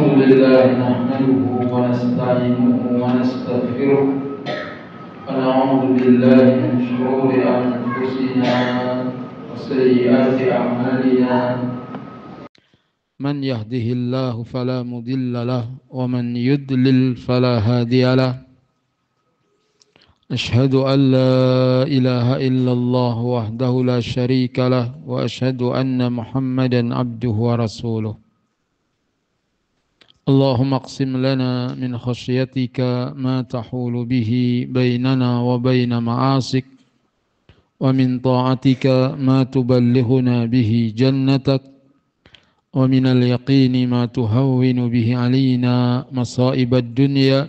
الحمد لله نحمده ونستعينه ونستغفره ونعوذ بالله من شرور أنفسنا وسيئات أعمالنا من يهده الله فلا مضل له ومن يضلل فلا هادي له أشهد أن لا إله إلا الله وحده لا شريك له وأشهد أن محمدا عبده ورسوله اللهم اقسم لنا من خشيتك ما تحول به بيننا وبين معاصيك ومن طاعتك ما تبلغنا به جنتك ومن اليقين ما تهون به علينا مصائب الدنيا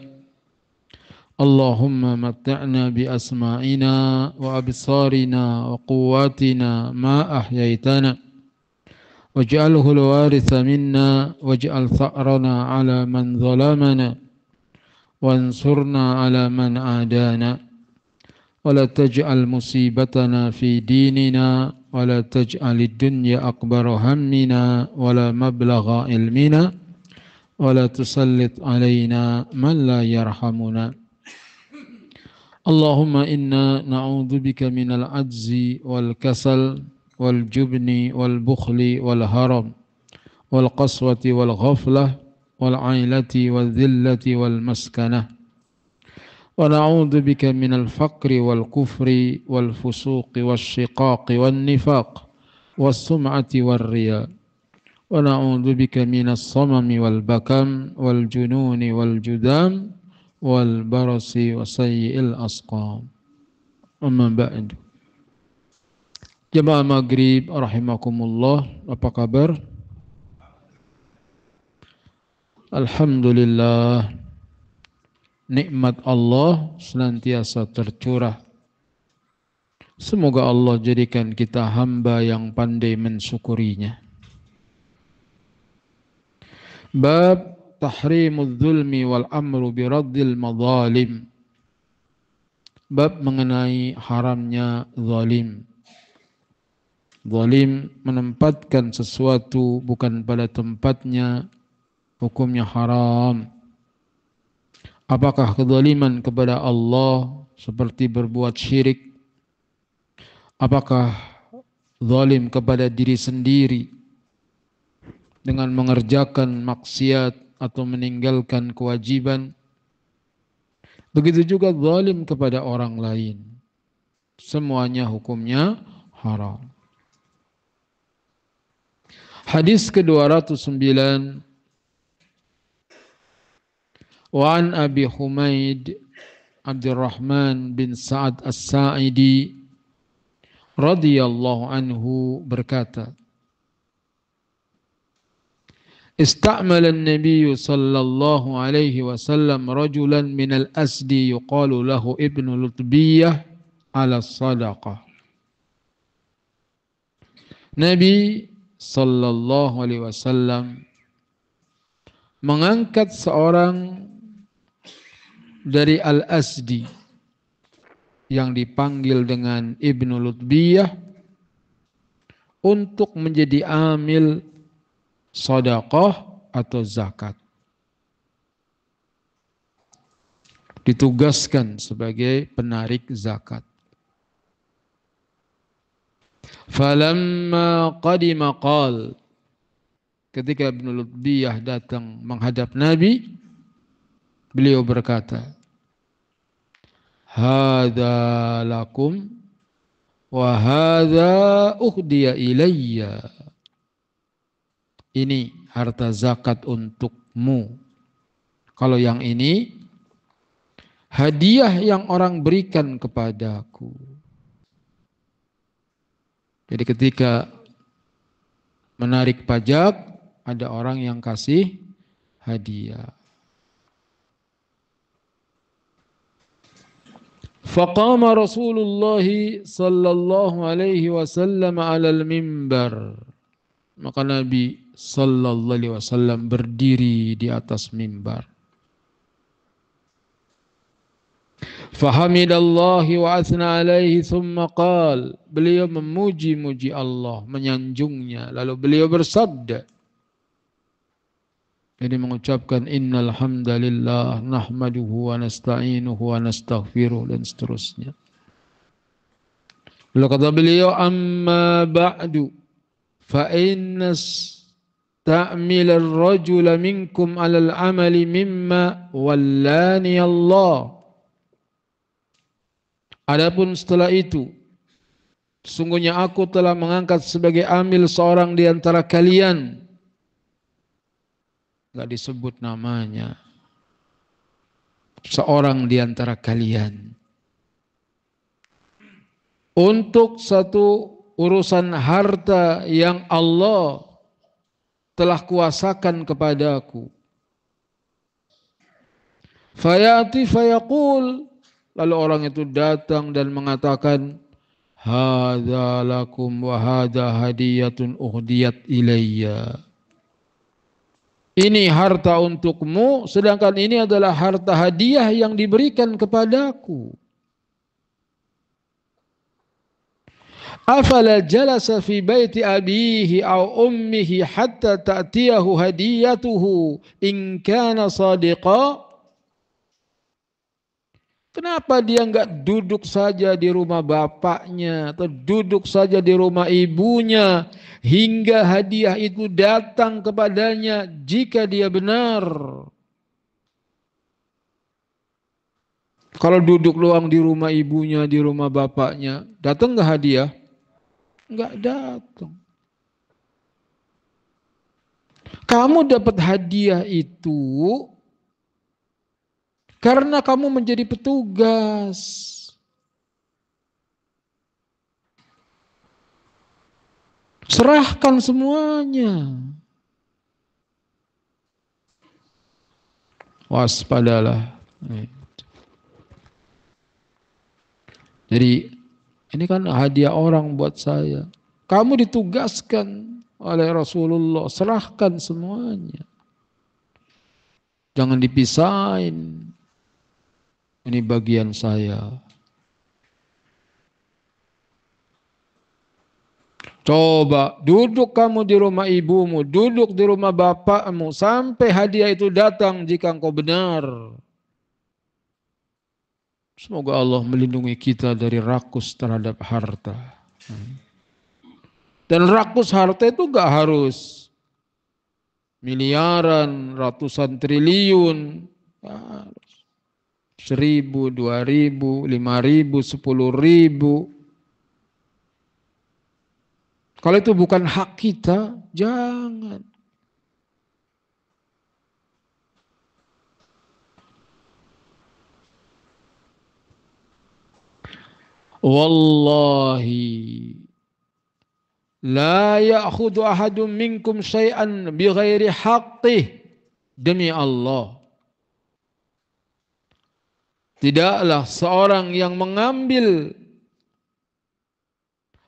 اللهم متعنا بأسماعنا وأبصارنا وقواتنا ما أحييتنا واجعله الوارث منا واجعل ثأرنا على من ظلمنا وانصرنا على من عادانا ولا تجعل مصيبتنا في ديننا ولا تجعل الدنيا أكبر همنا ولا مبلغ علمنا ولا تسلط علينا من لا يرحمنا اللهم إنا نعوذ بك من العجز والكسل والجبن والبخل والهرم والقسوة والغفلة والعيلة والذلة والمسكنة ونعوذ بك من الفقر والكفر والفسوق والشقاق والنفاق والسمعة والرياء ونعوذ بك من الصمم والبكم والجنون والجذام والبرص وسيء الأسقام أما بعد Jamaah Maghrib rahimakumullah, apa kabar? Alhamdulillah, nikmat Allah senantiasa tercurah. Semoga Allah jadikan kita hamba yang pandai mensyukurinya. Bab tahrimudz zulmi wal amru biraddil madzalim. Bab mengenai haramnya zalim. Zalim menempatkan sesuatu bukan pada tempatnya, hukumnya haram. Apakah kezaliman kepada Allah seperti berbuat syirik? Apakah zalim kepada diri sendiri dengan mengerjakan maksiat atau meninggalkan kewajiban? Begitu juga zalim kepada orang lain. Semuanya hukumnya haram. Hadis ke-209 Wa an Abi Humaid Abdurrahman bin Sa'ad As-Sa'idi radhiyallahu anhu berkata Ista'mala an-nabiy sallallahu alaihi wasallam rajulan min al-Asdi yuqalu lahu Ibnu Lutbiyah ala sadaqah. Nabi sallallahu alaihi wasallam mengangkat seorang dari Al-Asdi yang dipanggil dengan Ibnu Lutbiyah untuk menjadi amil sedekah atau zakat. Ditugaskan sebagai penarik zakat. Falamma qadima qal, ketika Ibnu Lutbiyah datang menghadap Nabi, beliau berkata, hadza lakum wa hadza uhdiya ilayya. Ini harta zakat untukmu. Kalau yang ini hadiah yang orang berikan kepadaku. Jadi ketika menarik pajak, ada orang yang kasih hadiah. Faqama Rasulullah sallallahu alaihi wasallam 'alal mimbar. Maka Nabi sallallahu alaihi wasallam berdiri di atas mimbar. Fahamidallahi wa athna alaihi thumma qal. Beliau memuji-muji Allah, menyanjungnya. Lalu beliau bersabda, Jadi mengucapkan innal hamdalillah nahmaduhu wa nasta'inuhu wa nastaghfiruh dan seterusnya. Lalu kata beliau, amma ba'du fa inna ta'mil ar-rajula minkum 'alal 'amali mimma wallani Allah. Adapun setelah itu, sesungguhnya aku telah mengangkat sebagai amil seorang di antara kalian. Enggak disebut namanya. Seorang di antara kalian. Untuk satu urusan harta yang Allah telah kuasakan kepadaku. Fayati fayaqul, lalu orang itu datang dan mengatakan, hadza lakum wa hadza hadiyatun uhdiyat ilayya. Ini harta untukmu, sedangkan ini adalah harta hadiah yang diberikan kepadaku. Afala jalasa fi baiti abihi aw ummihi hatta ta'tiyahu hadiyatuhu in kana sadiqa. Kenapa dia enggak duduk saja di rumah bapaknya atau duduk saja di rumah ibunya hingga hadiah itu datang kepadanya jika dia benar. Kalau duduk doang di rumah ibunya, di rumah bapaknya, datang enggak hadiah? Enggak datang. Kamu dapat hadiah itu karena kamu menjadi petugas. Serahkan semuanya. Waspadalah. Jadi ini kan hadiah orang buat saya. Kamu ditugaskan oleh Rasulullah, serahkan semuanya. Jangan dipisahin. Ini bagian saya. Coba duduk kamu di rumah ibumu, duduk di rumah bapakmu sampai hadiah itu datang jika engkau benar. Semoga Allah melindungi kita dari rakus terhadap harta. Dan rakus harta itu gak harus miliaran, ratusan triliun. 1.000, 2.000, 5.000, 10.000. Kalau itu bukan hak kita, jangan. Wallahi la ya'khudhu ahadun minkum syai'an bighairi haqqih. Demi Allah, tidaklah seorang yang mengambil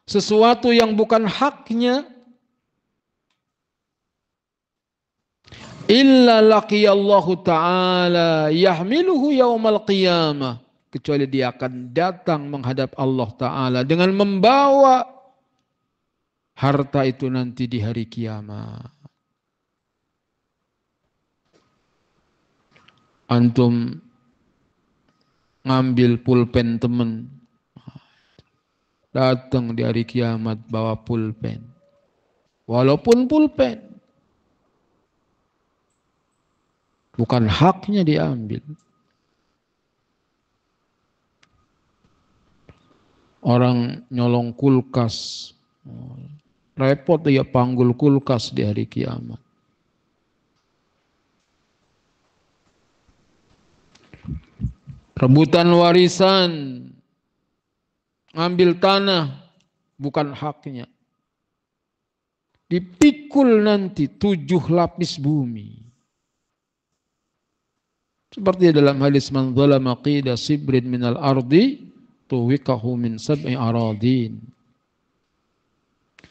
sesuatu yang bukan haknya illa laqiyallahu ta'ala yahmiluhu yaumal qiyamah, kecuali dia akan datang menghadap Allah Ta'ala dengan membawa harta itu nanti di hari kiamat. Antum ngambil pulpen temen, datang di hari kiamat bawa pulpen. Walaupun pulpen bukan haknya diambil. Orang nyolong kulkas, repot dia panggul kulkas di hari kiamat. Rebutan warisan, ngambil tanah bukan haknya. Dipikul nanti 7 lapis bumi. Seperti dalam hadis man zalama qida sibrin minal ardi tuwikahu min sab'i aradin.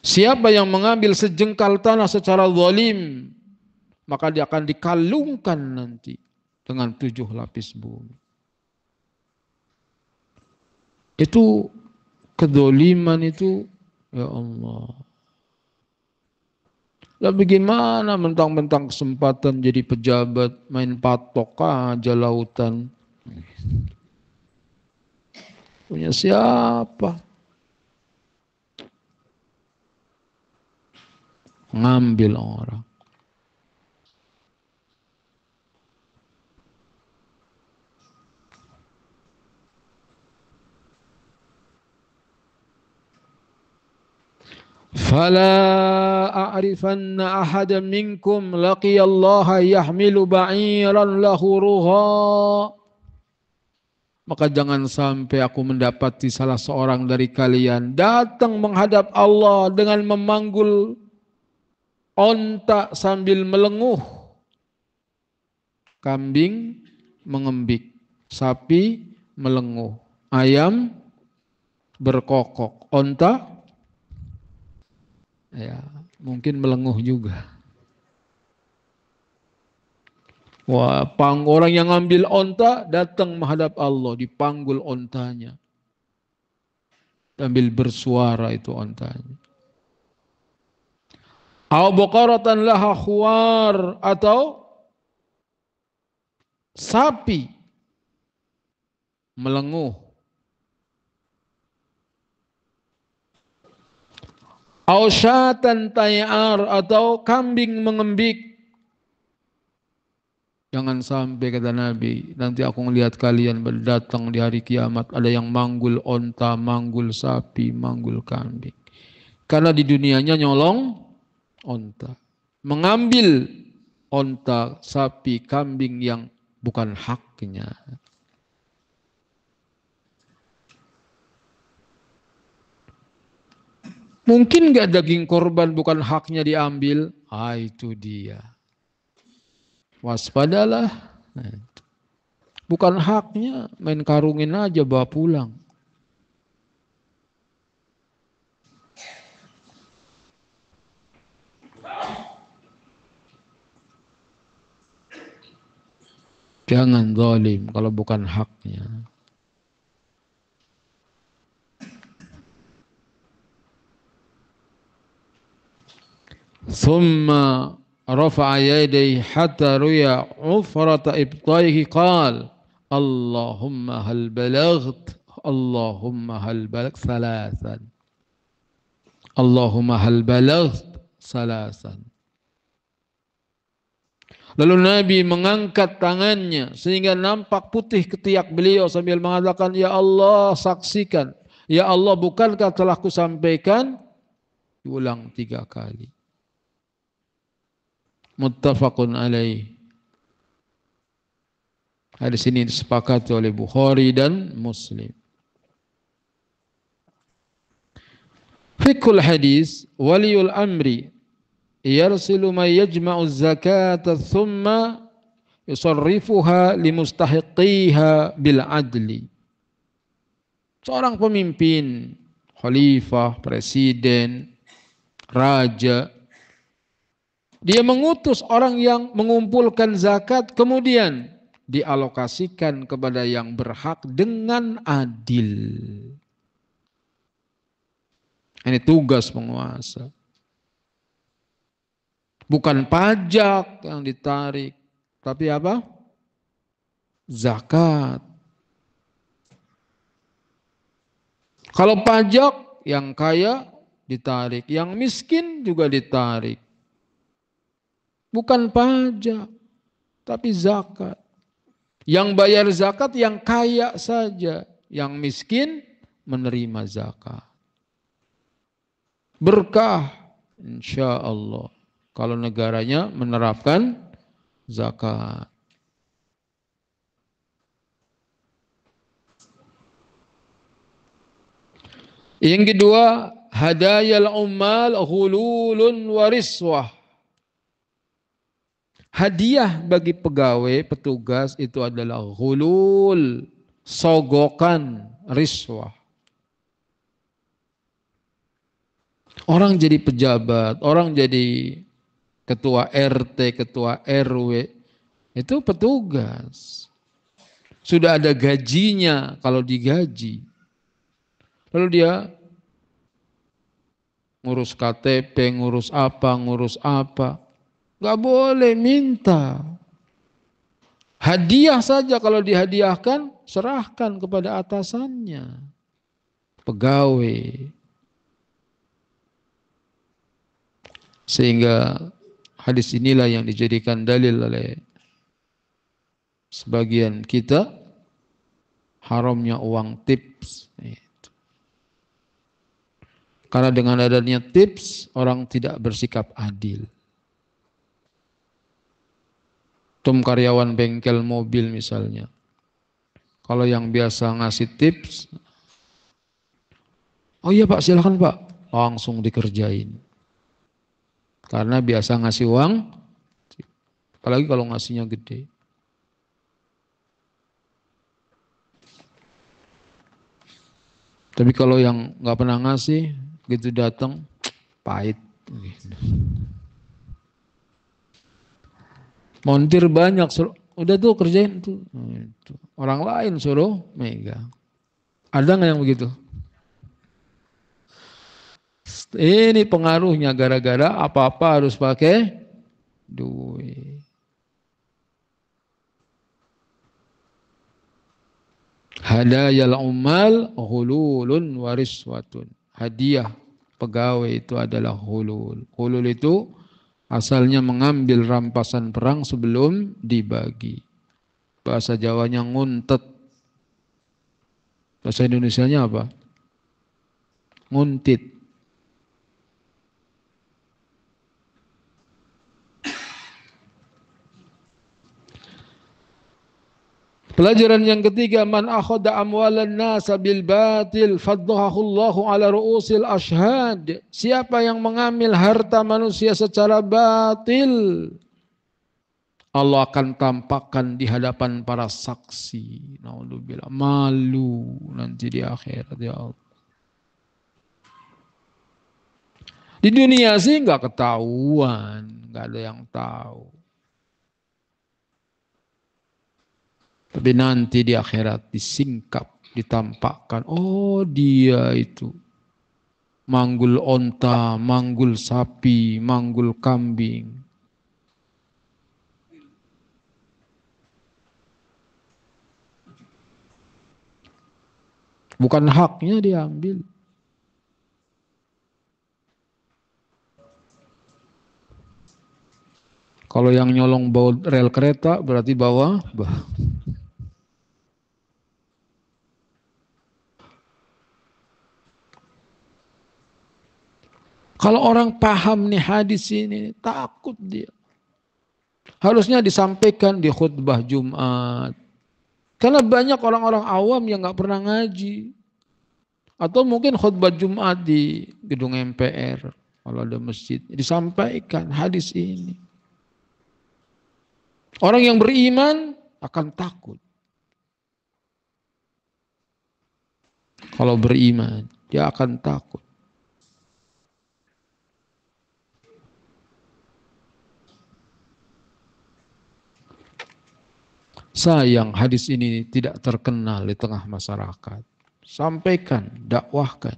Siapa yang mengambil sejengkal tanah secara zalim, maka dia akan dikalungkan nanti dengan 7 lapis bumi. Itu kedzaliman itu, ya Allah. Tapi gimana mentang-mentang kesempatan jadi pejabat, main patok aja lautan. Punya siapa? Ngambil orang. Fala a'rifanna ahadan minkum laqiyallaha yahmilu ba'iran lahu ruha. Maka jangan sampai aku mendapati salah seorang dari kalian datang menghadap Allah dengan memanggul onta sambil melenguh. Kambing mengembik, sapi melenguh, ayam berkokok, onta ya mungkin melenguh juga. Wah, orang yang ngambil onta datang menghadap Allah, dipanggul ontanya. Sambil bersuara itu ontanya. Au baqaratan laha khuwar, atau sapi melenguh. Au syatan tayar, atau kambing mengembik. Jangan sampai, kata Nabi, nanti aku melihat kalian berdatang di hari kiamat, ada yang manggul onta, manggul sapi, manggul kambing. Karena di dunianya nyolong onta. Mengambil onta, sapi, kambing yang bukan haknya. Mungkin gak daging korban bukan haknya diambil? Itu dia. Waspadalah. Bukan haknya, main karungin aja bawa pulang. Jangan zalim kalau bukan haknya. Thumma rafa'a yadayhi hatta ruya ufrata ibtayhi qal Allahumma hal balaght, Allahumma hal balaght salasan, Allahumma hal balaght salasan. Lalu Nabi mengangkat tangannya sehingga nampak putih ketiak beliau sambil mengatakan, ya Allah saksikan, ya Allah bukankah telah kusampaikan? Diulang 3 kali. Muttafaqun alaih. Hadis ini disepakati oleh Bukhari dan Muslim. Fiqhul hadis, waliul amri yarsilu ma yajma'u zakata thumma yusarrifuha limustahiqiha bil adli. Seorang pemimpin, khalifah, presiden, raja, dia mengutus orang yang mengumpulkan zakat, kemudian dialokasikan kepada yang berhak dengan adil. Ini tugas penguasa. Bukan pajak yang ditarik, tapi apa? Zakat. Kalau pajak, yang kaya ditarik, yang miskin juga ditarik. Bukan pajak, tapi zakat. Yang bayar zakat yang kaya saja, yang miskin menerima zakat. Berkah, insya Allah, kalau negaranya menerapkan zakat. Yang kedua, hadayal ummal ghululun wariswah. Hadiah bagi pegawai, petugas itu adalah ghulul, sogokan, riswah. Orang jadi pejabat, orang jadi ketua RT, ketua RW, itu petugas. Sudah ada gajinya kalau digaji. Lalu dia ngurus KTP, ngurus apa. Nggak boleh minta. Hadiah saja kalau dihadiahkan, serahkan kepada atasannya, pegawai. Sehingga hadis inilah yang dijadikan dalil oleh sebagian kita, haramnya uang tips. Karena dengan adanya tips, orang tidak bersikap adil. Karyawan bengkel mobil misalnya, kalau yang biasa ngasih tips, oh iya Pak, silakan Pak, langsung dikerjain. Karena biasa ngasih uang, apalagi kalau ngasihnya gede. Tapi kalau yang nggak pernah ngasih, gitu datang, pahit. Montir banyak, udah tuh kerjain tuh. Orang lain suruh megang. Ada nggak yang begitu? Ini pengaruhnya gara-gara apa-apa harus pakai duit. Hadayal ummal hululun wariswatun. Hadiah pegawai itu adalah hulul. Hulul itu asalnya mengambil rampasan perang sebelum dibagi. Bahasa Jawanya nguntet. Bahasa Indonesianya apa? Nguntit. Pelajaran yang ketiga, man akhadha amwalan nasa bil batil faddahahullahu ala ru'usil ashhad. Siapa yang mengambil harta manusia secara batil, Allah akan tampakkan di hadapan para saksi. Naudzubillah, malu nanti di akhirat ya Allah. Di dunia sih nggak ketahuan, nggak ada yang tahu. Tapi nanti di akhirat disingkap, ditampakkan. Oh dia itu manggul onta, manggul sapi, manggul kambing. Bukan haknya diambil. Kalau yang nyolong bawa rel kereta berarti bawa. Kalau orang paham nih hadis ini, takut dia. Harusnya disampaikan di khutbah Jumat. Karena banyak orang-orang awam yang nggak pernah ngaji. Atau mungkin khutbah Jumat di gedung MPR. Kalau ada masjid. Disampaikan hadis ini. Orang yang beriman akan takut. Kalau beriman, dia akan takut. Sayang hadis ini tidak terkenal di tengah masyarakat. Sampaikan, dakwahkan.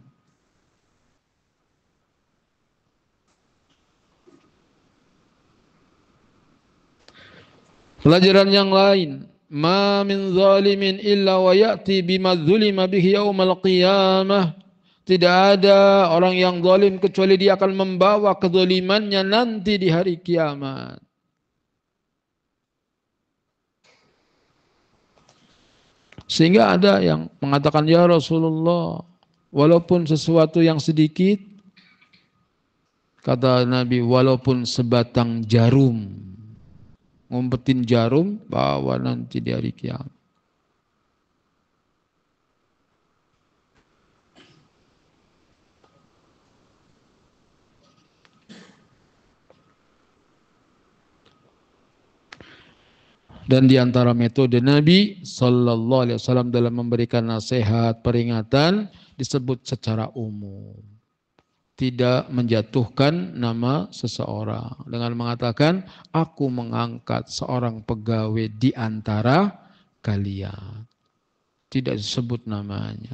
Pelajaran yang lain, ma min zalimin illa wa ya'ti bima dzulima bihi yaumal qiyamah. Tidak ada orang yang zalim kecuali dia akan membawa kezalimannya nanti di hari kiamat. Sehingga ada yang mengatakan, ya Rasulullah, walaupun sesuatu yang sedikit, kata Nabi, walaupun sebatang jarum, ngumpetin jarum, bawa nanti di hari kiamat. Dan di antara metode Nabi Sallallahu Alaihi Wasallam dalam memberikan nasihat, peringatan disebut secara umum, tidak menjatuhkan nama seseorang dengan mengatakan aku mengangkat seorang pegawai di antara kalian, tidak disebut namanya.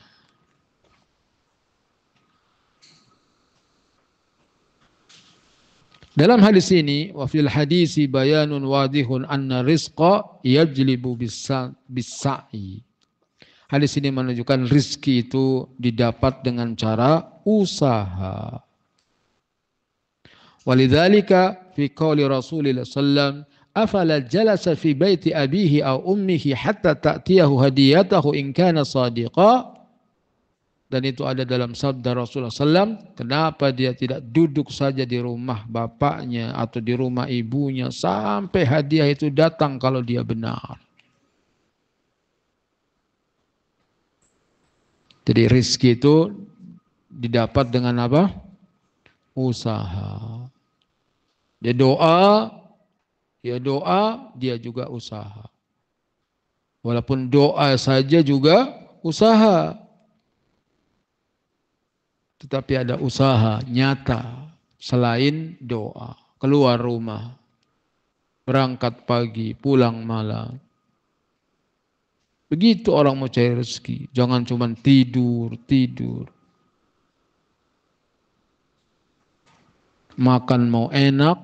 Dalam hadis ini, wa fil hadisi bayanun wadihun anna rizqa yajlibu bis-sa'i. Hadis ini menunjukkan rizki itu didapat dengan cara usaha. Walidzalika fi qouli Rasulillah sallam afala jalasa fi baiti abihi aw ummihi hatta ta'tiyahu hadiyatahu in kana sadiqa. Dan itu ada dalam sabda Rasulullah SAW, kenapa dia tidak duduk saja di rumah bapaknya atau di rumah ibunya sampai hadiah itu datang kalau dia benar. Jadi rizki itu didapat dengan apa? Usaha. Dia doa, dia juga usaha. Walaupun doa saja juga usaha. Tetapi ada usaha nyata selain doa. Keluar rumah, berangkat pagi, pulang malam. Begitu orang mau cari rezeki. Jangan cuma tidur. Makan mau enak,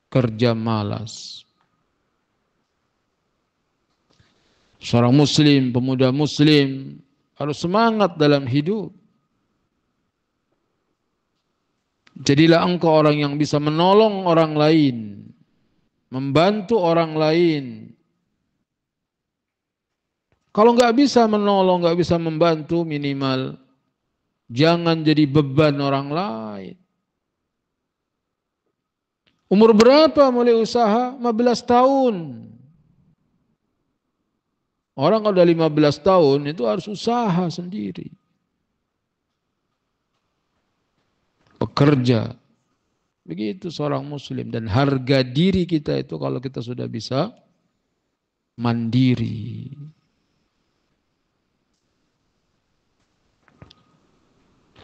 kerja malas. Seorang muslim, pemuda muslim harus semangat dalam hidup. Jadilah engkau orang yang bisa menolong orang lain, membantu orang lain. Kalau nggak bisa menolong, nggak bisa membantu, minimal jangan jadi beban orang lain. Umur berapa mulai usaha? 15 tahun. Orang kalau udah 15 tahun itu harus usaha sendiri. Bekerja. Begitu seorang muslim. Dan harga diri kita itu kalau kita sudah bisa mandiri.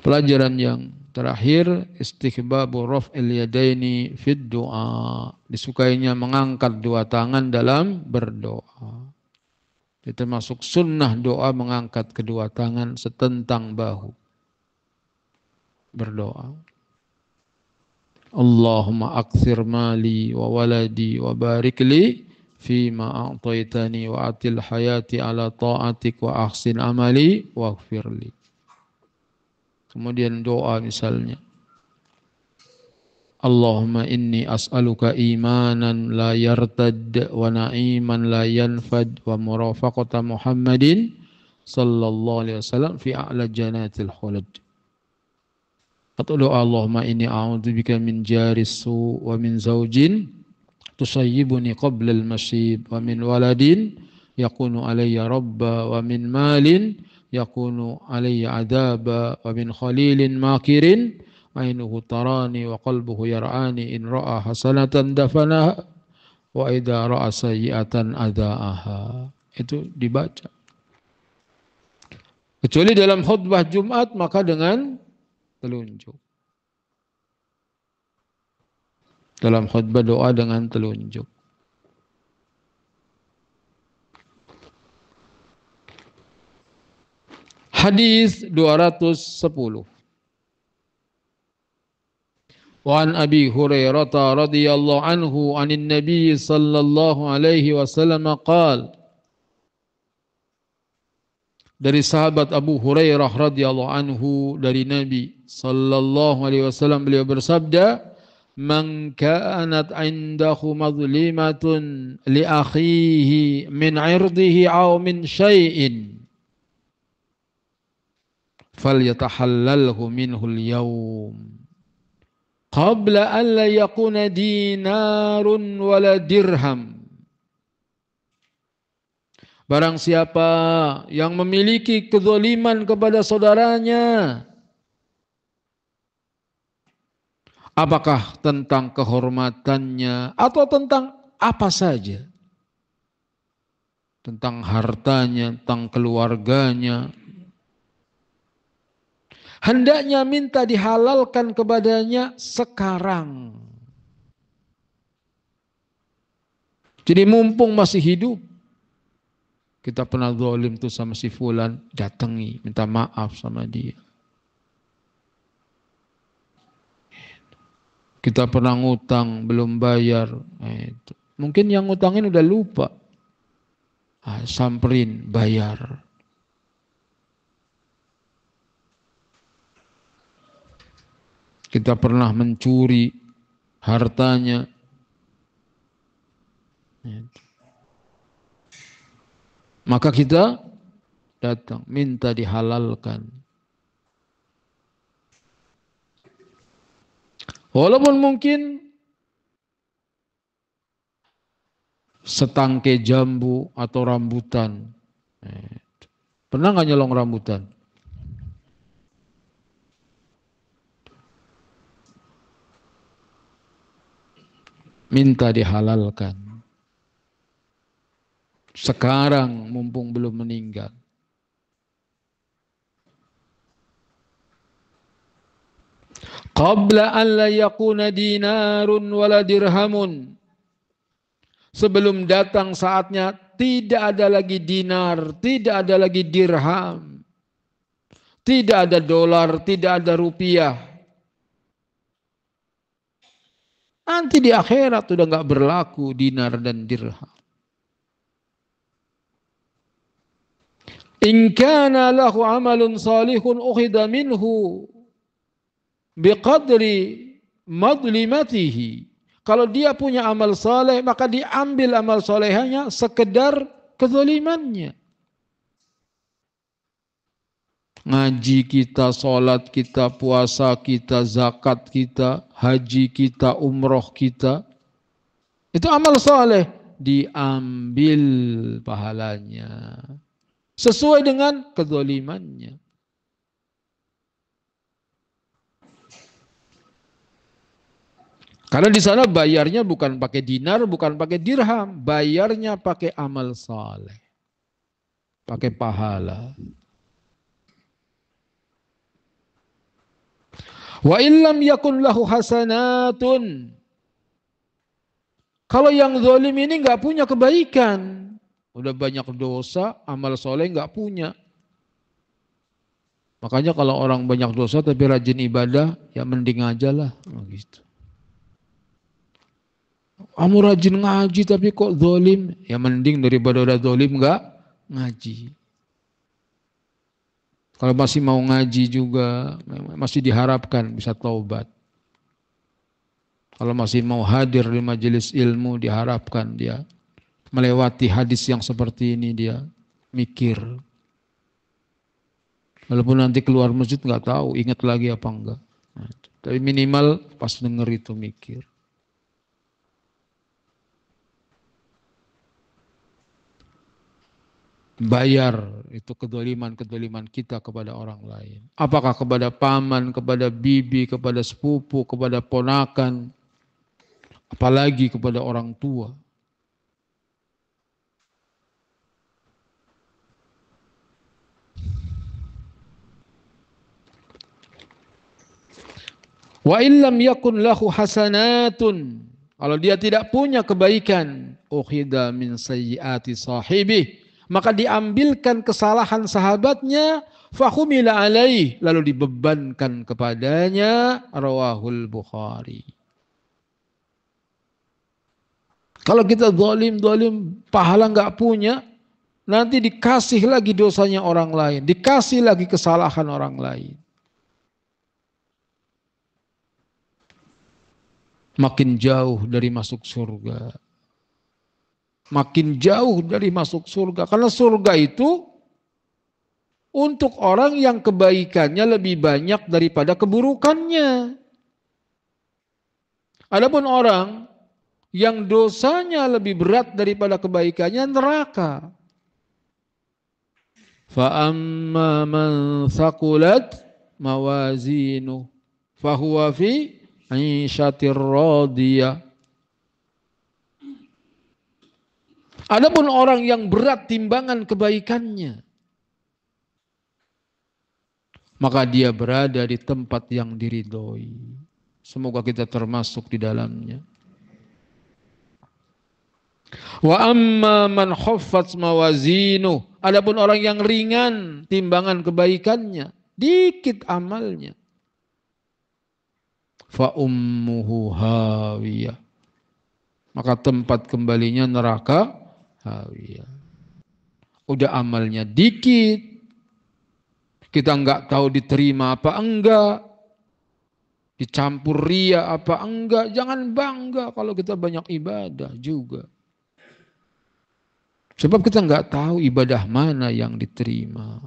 Pelajaran yang terakhir, istihbabu raf'il yadaini fid du'a. Disukainya mengangkat dua tangan dalam berdoa. Itu termasuk sunnah doa mengangkat kedua tangan setentang bahu. Berdoa. Allahumma akthir mali wa waladi wa barik li fima a'taitani wa atil hayati ala ta'atik wa ahsin amali wa aghfirli. Kemudian doa misalnya. Allahumma inni as'aluka imanan la yartad wa na'iman la yanfad wa murafaqata Muhammadin sallallahu alaihi wasallam fi a'la janatil khulad. Atau doa Allahumma inni a'udzubika min jaris su wa min zaujin tusayyibuni qabla al-masyib wa min waladin yakunu alayya rabba wa min malin yakunu alayya adaba wa min khalilin makirin ainuhu tarani wa qalbuhu yar'ani in ra'a hasanatan dafanaha wa idza ra'a sayyi'atan adaaha. Itu dibaca. Kecuali dalam khutbah Jumat maka dengan telunjuk. Dalam khutbah doa dengan telunjuk. Hadis 210. Wa an Abi Hurairah radhiyallahu anhu anin Nabi sallallahu alaihi wasallam qala. Dari sahabat Abu Hurairah radhiyallahu anhu dari Nabi sallallahu alaihi wasallam beliau bersabda, "Man kanat 'indahu madlimatun li akhihi min 'irdihi aw min syai'in falyatahallalhu minhu al-yawm qabla an la yakuna dinarun wala dirham." Barang siapa yang memiliki kezaliman kepada saudaranya, apakah tentang kehormatannya atau tentang apa saja, tentang hartanya, tentang keluarganya, hendaknya minta dihalalkan kepadanya sekarang. Jadi mumpung masih hidup, kita pernah zalim tuh sama si fulan, datangi, minta maaf sama dia. Kita pernah ngutang belum bayar. Itu. Mungkin yang ngutangin udah lupa. Samperin bayar. Kita pernah mencuri hartanya. Maka kita datang minta dihalalkan. Walaupun mungkin setangkai jambu atau rambutan. Pernah nggak nyolong rambutan? Minta dihalalkan. Sekarang mumpung belum meninggal. Qabla an la yakuna dinarun wala dirhamun. Sebelum datang saatnya tidak ada lagi dinar, tidak ada lagi dirham. Tidak ada dolar, tidak ada rupiah. Nanti di akhirat sudah enggak berlaku dinar dan dirham. In kana lahu amalun salihun ukhidha minhu biqadri madlimatihi. Kalau dia punya amal saleh, maka diambil amal salehnya sekedar kezalimannya. Ngaji kita, sholat kita, puasa kita, zakat kita, haji kita, umroh kita. Itu amal saleh. Diambil pahalanya. Sesuai dengan kezalimannya. Karena di sana bayarnya bukan pakai dinar, bukan pakai dirham, bayarnya pakai amal saleh, pakai pahala. Wa illam yakun lahu hasanatun. Kalau yang zalim ini nggak punya kebaikan, udah banyak dosa, amal saleh nggak punya. Makanya kalau orang banyak dosa tapi rajin ibadah, ya mending aja lah, gitu. Kamu rajin ngaji tapi kok zalim, ya mending daripada udah zalim nggak ngaji. Kalau masih mau ngaji juga masih diharapkan bisa taubat. Kalau masih mau hadir di majelis ilmu diharapkan dia melewati hadis yang seperti ini, dia mikir. Walaupun nanti keluar masjid nggak tahu ingat lagi apa enggak. Tapi minimal pas denger itu mikir. Bayar itu kedoliman kita kepada orang lain. Apakah kepada paman, kepada bibi, kepada sepupu, kepada ponakan, apalagi kepada orang tua. Wa illam yakun lahu hasanatun. Kalau dia tidak punya kebaikan, ukhidha min sayyiati sahibih. Maka diambilkan kesalahan sahabatnya, fahumila alaih, lalu dibebankan kepadanya, rawahul Bukhari. Kalau kita zalim, pahala nggak punya, nanti dikasih lagi dosanya orang lain, dikasih lagi kesalahan orang lain. Makin jauh dari masuk surga. Makin jauh dari masuk surga. Karena surga itu untuk orang yang kebaikannya lebih banyak daripada keburukannya. Adapun orang yang dosanya lebih berat daripada kebaikannya, neraka. Fa'amma man thaqulat mawazinu fahuwa fi 'ishatir radiyah. Adapun orang yang berat timbangan kebaikannya, maka dia berada di tempat yang diridhoi. Semoga kita termasuk di dalamnya. Wa amma man khaffat mawazinu. Adapun orang yang ringan timbangan kebaikannya, dikit amalnya. fa ummuhu hawiyah. Maka tempat kembalinya neraka hawiyah. Udah amalnya dikit, kita nggak tahu diterima apa enggak, dicampur ria apa enggak. Jangan bangga kalau kita banyak ibadah juga. Sebab kita nggak tahu ibadah mana yang diterima.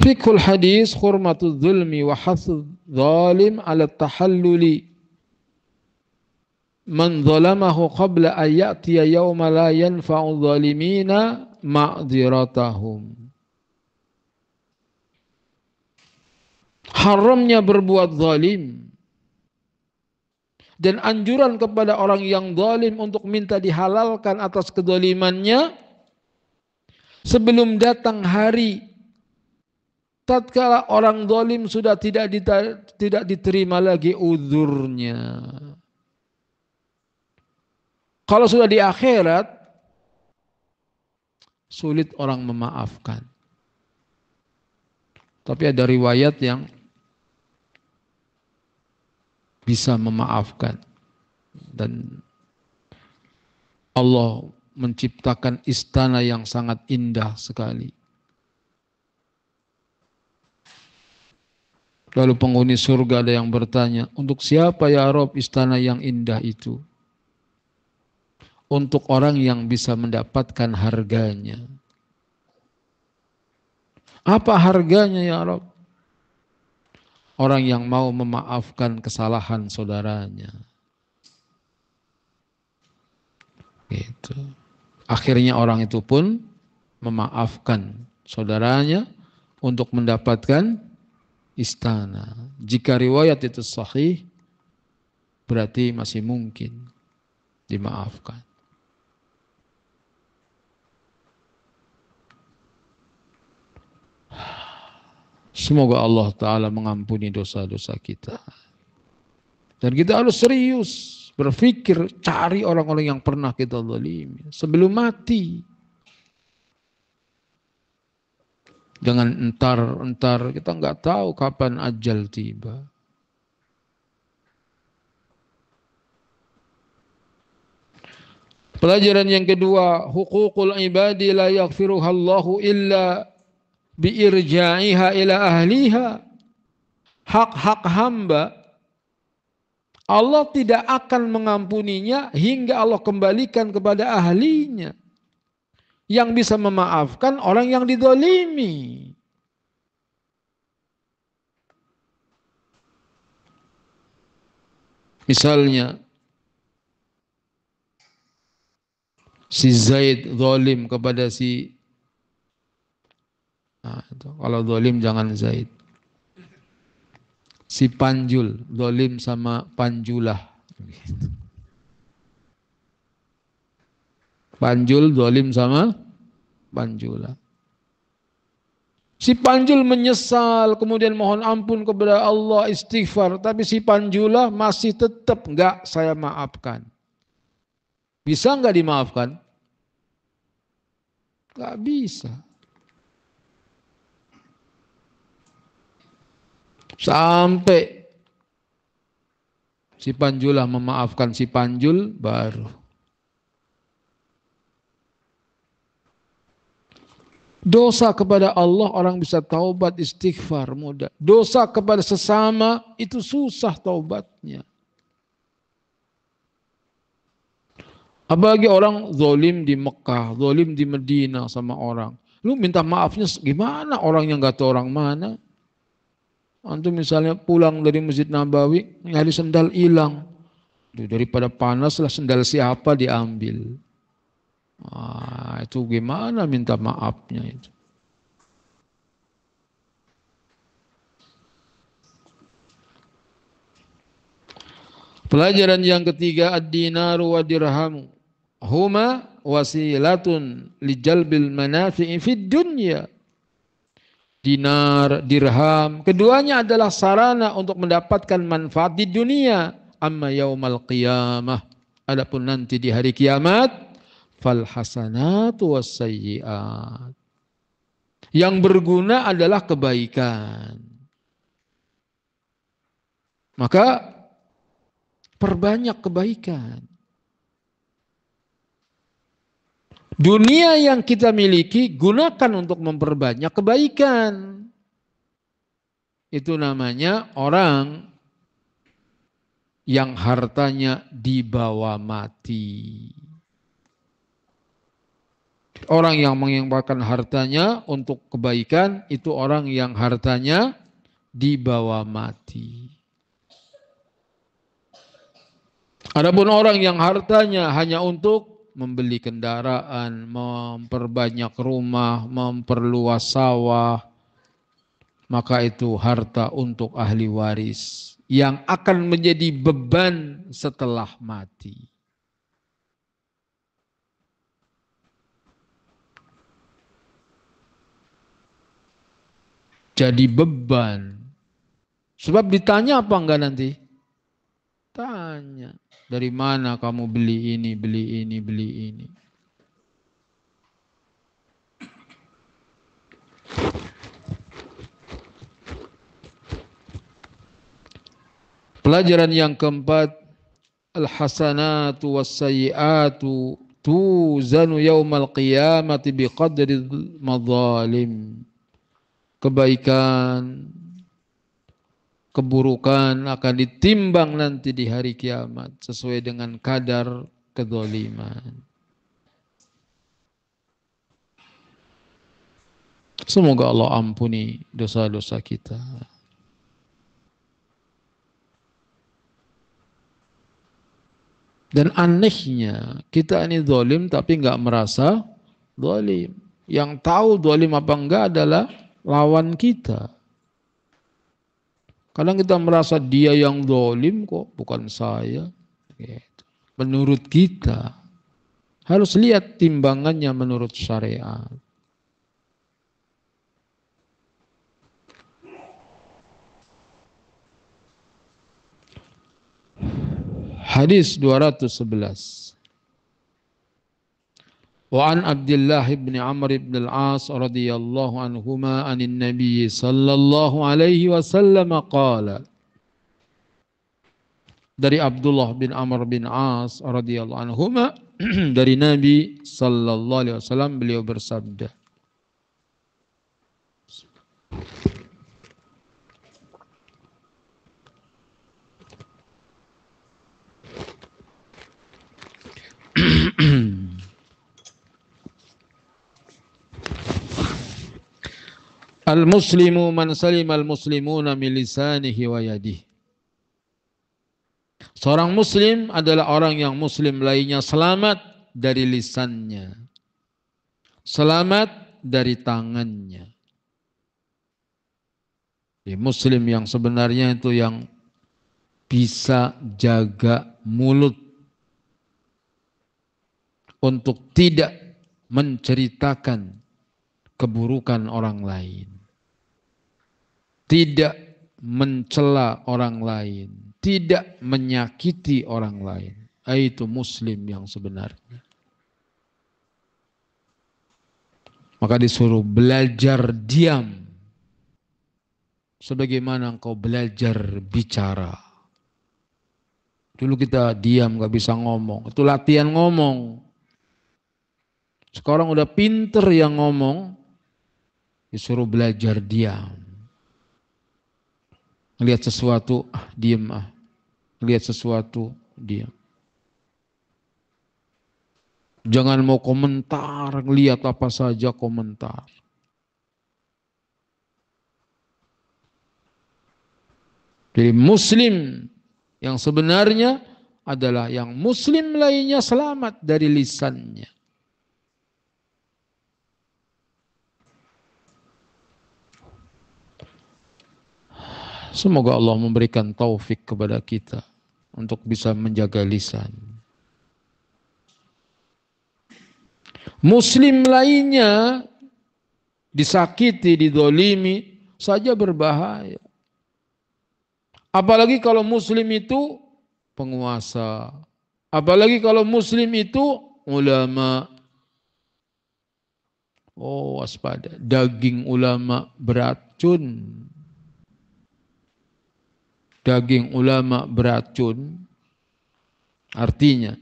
Fiqhul hadis hurmatul zulmi wa hasud zalim ala tahalluli man zalamahu qabla an ya'tiya yawma la yanfa'u zalimina ma'dziratahum. Haramnya berbuat zalim dan anjuran kepada orang yang zalim untuk minta dihalalkan atas kezalimannya sebelum datang hari tatkala orang zalim sudah tidak diterima lagi uzurnya. Kalau sudah di akhirat, sulit orang memaafkan. Tapi ada riwayat yang bisa memaafkan. Dan Allah menciptakan istana yang sangat indah sekali. Lalu penghuni surga ada yang bertanya, untuk siapa ya Rob istana yang indah itu? Untuk orang yang bisa mendapatkan harganya. Apa harganya ya Rob? Orang yang mau memaafkan kesalahan saudaranya. Gitu. Akhirnya orang itu pun memaafkan saudaranya untuk mendapatkan istana. Jika riwayat itu sahih, berarti masih mungkin dimaafkan. Semoga Allah Ta'ala mengampuni dosa-dosa kita. Dan kita harus serius berpikir, cari orang-orang yang pernah kita zalimi sebelum mati. Jangan entar, kita nggak tahu kapan ajal tiba. Pelajaran yang kedua, huququl ibadi la yaghfiruhallahu illa biirja'iha ila ahliha. Hak-hak hamba Allah tidak akan mengampuninya hingga Allah kembalikan kepada ahlinya. Yang bisa memaafkan orang yang dizalimi. Misalnya si Zaid zalim kepada si kalau zalim jangan Zaid. Si Panjul zalim sama Panjulah. Panjul zalim sama Panjulah. Si Panjul menyesal, kemudian mohon ampun kepada Allah, istighfar. Tapi si Panjulah masih tetap enggak saya maafkan. Bisa enggak dimaafkan? Enggak bisa. Sampai si Panjulah memaafkan si Panjul baru. Dosa kepada Allah orang bisa taubat istighfar mudah. Dosa kepada sesama itu susah taubatnya. Apalagi orang zalim di Mekah, zalim di Medina sama orang. Lu minta maafnya gimana orang yang gak tahu orang mana? Antum misalnya pulang dari Masjid Nabawi, nyari sendal hilang. Daripada panas lah sendal siapa diambil. Itu gimana minta maafnya itu. Pelajaran yang ketiga, ad-dinaru wa dirhamu huma wasilatun li jalbil manafi'i fid dunya. Dinar, dirham, keduanya adalah sarana untuk mendapatkan manfaat di dunia. Amma yaumal qiyamah, adapun nanti di hari kiamat, fal hasanatu was sayyiat. Yang berguna adalah kebaikan. Maka perbanyak kebaikan. Dunia yang kita miliki gunakan untuk memperbanyak kebaikan. Itu namanya orang yang hartanya dibawa mati. Orang yang menginfakkan hartanya untuk kebaikan itu orang yang hartanya dibawa mati. Adapun orang yang hartanya hanya untuk membeli kendaraan, memperbanyak rumah, memperluas sawah, maka itu harta untuk ahli waris yang akan menjadi beban setelah mati. Jadi beban. Sebab ditanya apa enggak nanti? Tanya. Dari mana kamu beli ini, beli ini, beli ini. Pelajaran yang keempat, al-hasanatu was-sayyi'atu tuzanu yaumal qiyamati biqadri madzalim. Kebaikan, keburukan akan ditimbang nanti di hari kiamat sesuai dengan kadar kezaliman. Semoga Allah ampuni dosa-dosa kita. Dan anehnya kita ini zalim tapi nggak merasa zalim. Yang tahu zalim apa enggak adalah lawan kita. Kadang kita merasa dia yang zalim kok, bukan saya. Menurut kita. Harus lihat timbangannya menurut syariat. Hadis 211. Wa an Abdullah bin Amr bin al-As radhiyallahu anhuma anin Nabi sallallahu alaihi wasallam qala. Dari Abdullah bin Amr bin As radhiyallahu anhuma dari Nabi sallallahu alaihi wasallam beliau bersabda. Al-muslimu man salimal muslimuna min lisanihi wa yadihi. Seorang muslim adalah orang yang muslim lainnya selamat dari lisannya. Selamat dari tangannya. Muslim yang sebenarnya itu yang bisa jaga mulut untuk tidak menceritakan keburukan orang lain. Tidak mencela orang lain. Tidak menyakiti orang lain. Itu muslim yang sebenarnya. Maka disuruh belajar diam. Sebagaimana engkau belajar bicara. Dulu kita diam gak bisa ngomong. Itu latihan ngomong. Sekarang udah pinter yang ngomong. Disuruh belajar diam. Lihat sesuatu, diem ah. Lihat sesuatu, diam. Jangan mau komentar, lihat apa saja komentar. Jadi muslim yang sebenarnya adalah yang muslim lainnya selamat dari lisannya. Semoga Allah memberikan taufik kepada kita untuk bisa menjaga lisan. Muslim lainnya disakiti, didolimi saja berbahaya. Apalagi kalau muslim itu penguasa. Apalagi kalau muslim itu ulama. Oh, waspada. Daging ulama beracun. Daging ulama beracun. Artinya,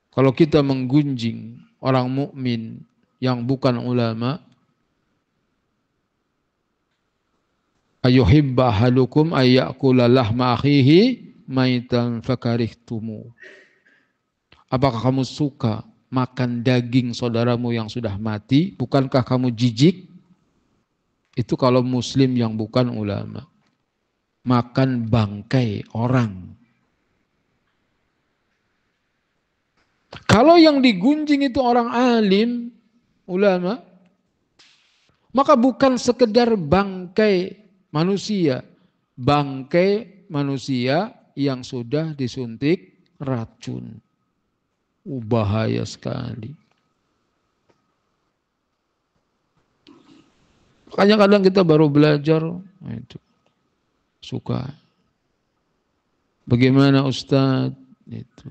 kalau kita menggunjing orang mukmin yang bukan ulama, ayuhibba ahadukum ayyakula lahma akhihi maitan fakarihtumu. Apakah kamu suka makan daging saudaramu yang sudah mati? Bukankah kamu jijik? Itu kalau muslim yang bukan ulama. Makan bangkai orang. Kalau yang digunjing itu orang alim, ulama, maka bukan sekedar bangkai manusia. Bangkai manusia yang sudah disuntik racun. Bahaya sekali. Makanya kadang kita baru belajar, itu suka. Bagaimana Ustadz itu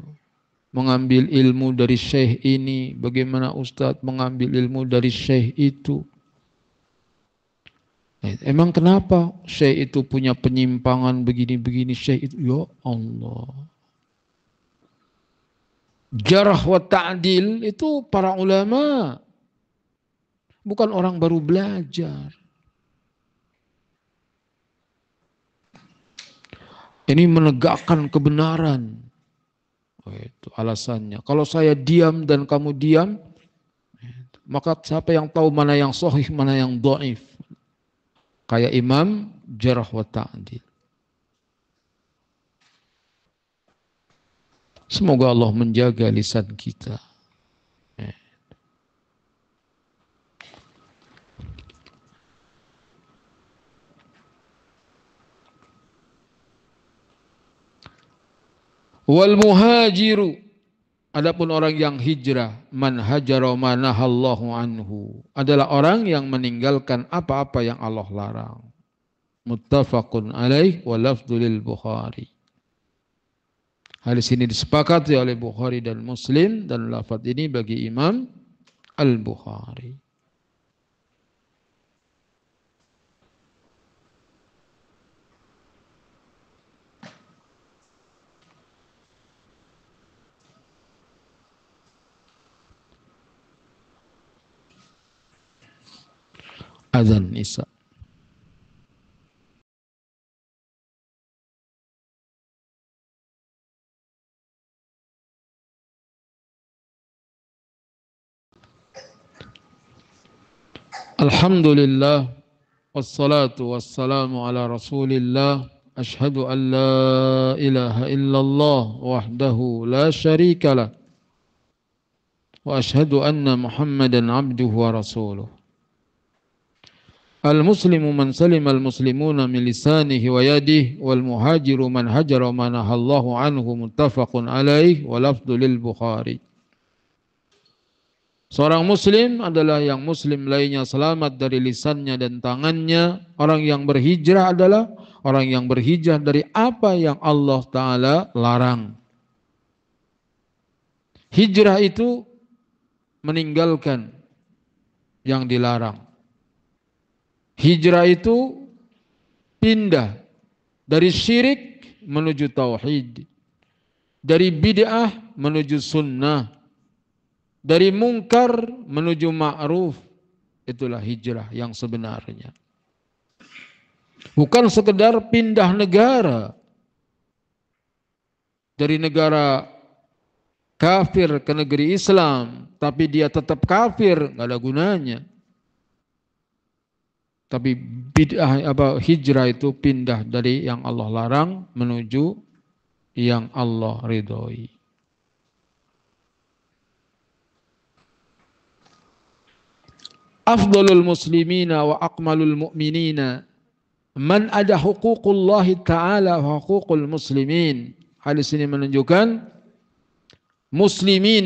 mengambil ilmu dari syekh ini, bagaimana Ustadz mengambil ilmu dari syekh itu. Emang kenapa syekh itu punya penyimpangan begini-begini, syekh itu? Ya Allah. Jarh wa ta'dil itu para ulama. Bukan orang baru belajar. Ini menegakkan kebenaran. Itu alasannya. Kalau saya diam dan kamu diam, maka siapa yang tahu mana yang sahih, mana yang dhaif? Kayak imam jarh wa ta'dil. Semoga Allah menjaga lisan kita. Wal muhajiru, adapun orang yang hijrah, man hajara manahallahu anhu, adalah orang yang meninggalkan apa-apa yang Allah larang. Muttafaqun alaih wa lafdhu lil Bukhari. Hadis ini disepakati oleh Bukhari dan Muslim dan lafaz ini bagi Imam Al-Bukhari. Azan Isya. Alhamdulillah wassalatu wassalamu ala Rasulillah. Ashhadu an la ilaha illallah wahdahu la syarika lah. Wa ashhadu anna Muhammadan abduhu wa rasuluh. Al-muslimu man salima al-muslimuna min lisanihi wa yadihi wal muhajiru man hajara ma nahallahu anhu. Muttafaqun alaih wa lafdhu lil Bukhari. Seorang muslim adalah yang muslim lainnya selamat dari lisannya dan tangannya. Orang yang berhijrah adalah orang yang berhijrah dari apa yang Allah Ta'ala larang. Hijrah itu meninggalkan yang dilarang. Hijrah itu pindah dari syirik menuju tauhid. Dari bid'ah menuju sunnah. Dari mungkar menuju ma'ruf. Itulah hijrah yang sebenarnya. Bukan sekedar pindah negara. Dari negara kafir ke negeri Islam. Tapi dia tetap kafir, nggak ada gunanya. Tapi bid'ah hijrah itu pindah dari yang Allah larang menuju yang Allah ridhoi. Afdalul muslimina wa akmalul mu'minina man ada huququllahi ta'ala wa huququl muslimin. Hadis ini menunjukkan muslimin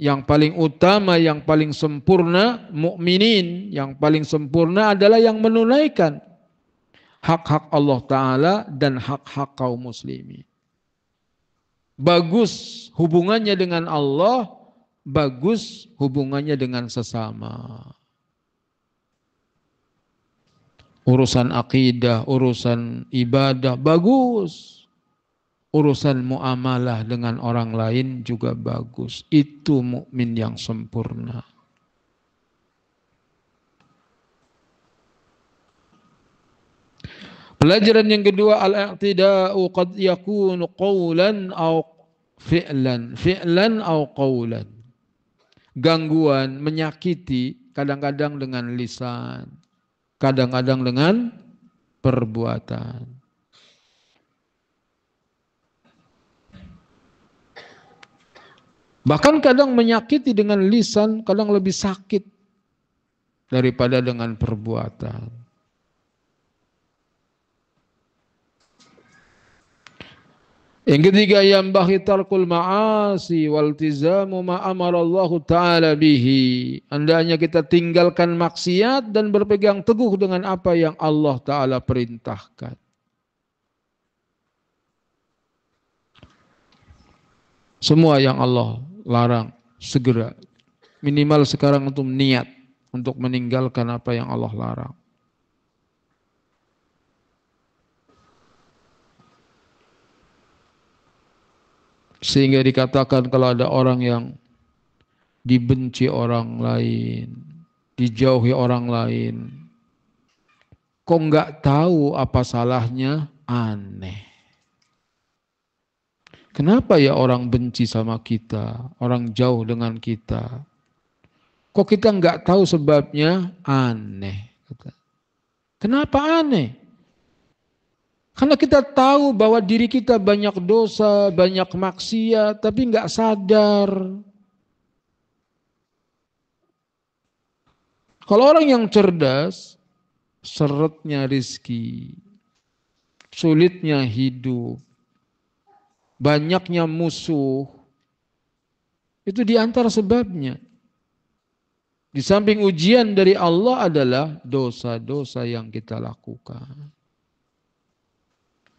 yang paling utama, yang paling sempurna, mukminin yang paling sempurna adalah yang menunaikan hak-hak Allah Ta'ala dan hak-hak kaum muslimin. Bagus hubungannya dengan Allah, bagus hubungannya dengan sesama. Urusan akidah, urusan ibadah bagus. Urusan muamalah dengan orang lain juga bagus. Itu mukmin yang sempurna. Pelajaran yang kedua, al-i'tida'u qad yakunu qawlan aw fi'lan. Fi'lan aw qawlan. Gangguan, menyakiti kadang-kadang dengan lisan, kadang-kadang dengan perbuatan. Bahkan kadang menyakiti dengan lisan, kadang lebih sakit daripada dengan perbuatan. Yang ketiga, yambaghi tarkul ma'asi wal tizamu ma amarallahu ta'ala bihi. Hendaknya kita tinggalkan maksiat dan berpegang teguh dengan apa yang Allah Ta'ala perintahkan. Semua yang Allah larang segera, minimal sekarang untuk niat untuk meninggalkan apa yang Allah larang. Sehingga dikatakan kalau ada orang yang dibenci orang lain, dijauhi orang lain, kok nggak tahu apa salahnya, aneh. Kenapa ya orang benci sama kita, orang jauh dengan kita? Kok kita nggak tahu sebabnya? Aneh. Kenapa aneh? Karena kita tahu bahwa diri kita banyak dosa, banyak maksiat, tapi nggak sadar. Kalau orang yang cerdas, seretnya rizki, sulitnya hidup, banyaknya musuh, itu di antara sebabnya. Di samping ujian dari Allah adalah dosa-dosa yang kita lakukan.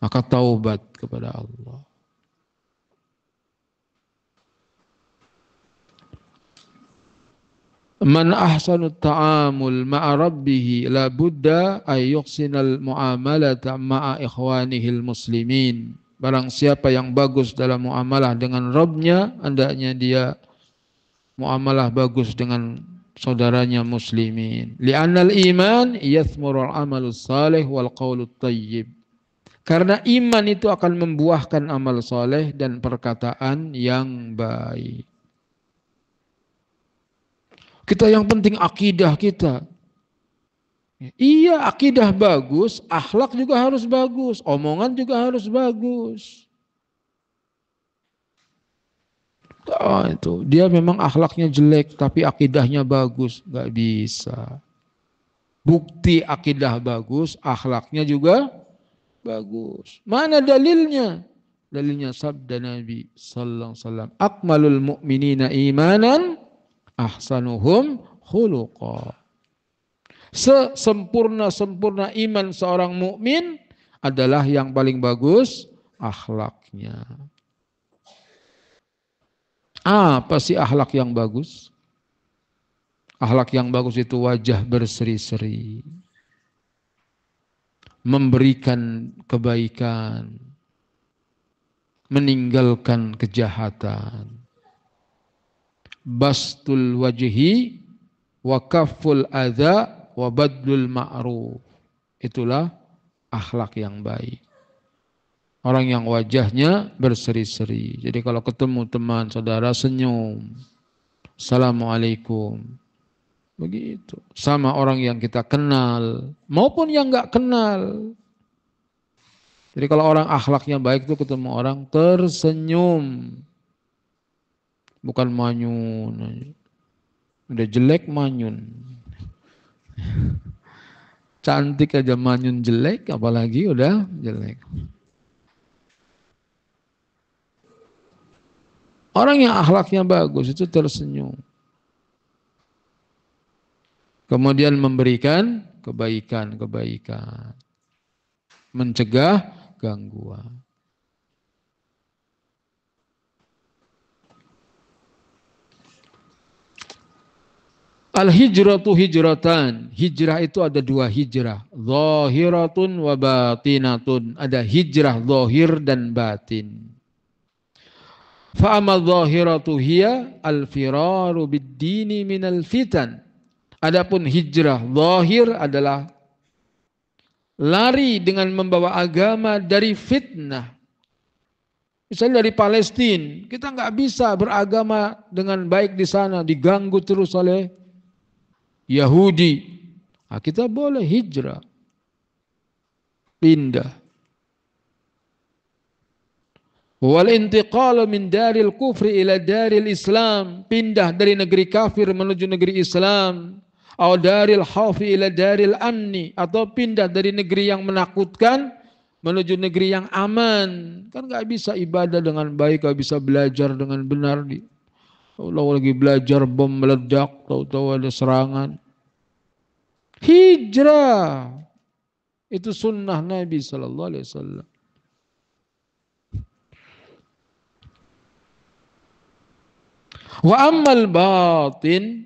Maka taubat kepada Allah. Man ahsanu ta'amul ma'a rabbih la budda ay yuhsinal muamalata ma'a ikhwanihil muslimin. Barang siapa yang bagus dalam muamalah dengan Rabbnya, hendaknya dia muamalah bagus dengan saudaranya muslimin. Li'annal iman yathmurul amalus salih wal qawlut tayyib. Karena iman itu akan membuahkan amal soleh dan perkataan yang baik. Kita yang penting akidah kita. Iya, akidah bagus, akhlak juga harus bagus, omongan juga harus bagus. Oh, itu dia memang akhlaknya jelek tapi akidahnya bagus, nggak bisa. Bukti akidah bagus, akhlaknya juga bagus. Mana dalilnya? Dalilnya sabda Nabi sallallahu alaihi wasallam, akmalul mu'minina imanan ahsanuhum khuluqa. Sesempurna-sempurna iman seorang mukmin adalah yang paling bagus akhlaknya. Apa sih akhlak yang bagus? Akhlak yang bagus itu wajah berseri-seri, memberikan kebaikan, meninggalkan kejahatan. Bastul wajhi wa kafful adza wa badlul ma'ruf. Itulah akhlak yang baik. Orang yang wajahnya berseri-seri. Jadi kalau ketemu teman saudara senyum. Assalamualaikum. Begitu. Sama orang yang kita kenal maupun yang enggak kenal. Jadi kalau orang akhlaknya baik itu ketemu orang tersenyum. Bukan manyun. Udah jelek manyun. Cantik aja manyun jelek, apalagi udah jelek. Orang yang akhlaknya bagus itu tersenyum. Kemudian memberikan kebaikan. Mencegah gangguan. Al-hijratu hijratan. Hijrah itu ada dua hijrah. Zahiratun wa batinatun. Ada hijrah zahir dan batin. Fa'ama zahiratu hiya al-firaru bid-dini minal fitan. Adapun hijrah zahir adalah lari dengan membawa agama dari fitnah. Misalnya dari Palestina, kita nggak bisa beragama dengan baik di sana, diganggu terus oleh Yahudi. Nah, kita boleh hijrah, pindah. Wal intiqalu min daril kufri ila daril Islam, pindah dari negeri kafir menuju negeri Islam. Atau daril khawfi ila daril amni, atau pindah dari negeri yang menakutkan menuju negeri yang aman. Kan nggak bisa ibadah dengan baik, nggak bisa belajar dengan benar. Allah lagi belajar bom meledak, tahu-tahu ada serangan. Hijrah itu sunnah Nabi Sallallahu Alaihi Wasallam. Wa ammal batin,